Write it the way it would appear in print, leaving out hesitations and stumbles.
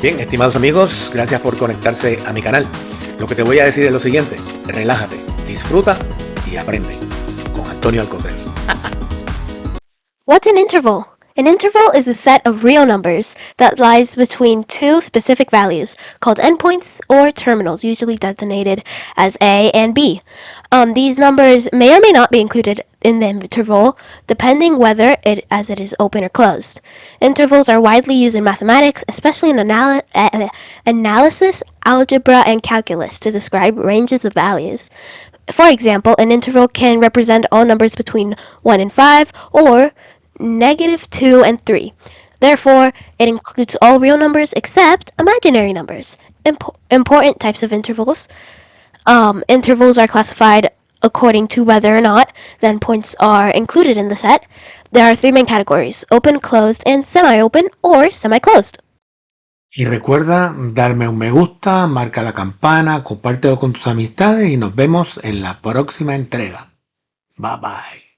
Bien, estimados amigos, gracias por conectarse a mi canal. Lo que te voy a decir es lo siguiente: relájate, disfruta y aprende. Con Antonio Alcocer. What's an interval? An interval is a set of real numbers that lies between two specific values, called endpoints or terminals, usually designated as A and B. These numbers may or may not be included in the interval, depending whether it is open or closed. Intervals are widely used in mathematics, especially in analysis, algebra, and calculus, to describe ranges of values. For example, an interval can represent all numbers between 1 and 5, or -2 and 3. Therefore, it includes all real numbers except imaginary numbers. Important types of intervals. Intervals are classified according to whether or not the endpoints are included in the set. There are three main categories: open, closed, and semi-open or semi-closed. Y recuerda darme un me gusta, marca la campana, compártelo con tus amistades y nos vemos en la próxima entrega. Bye bye.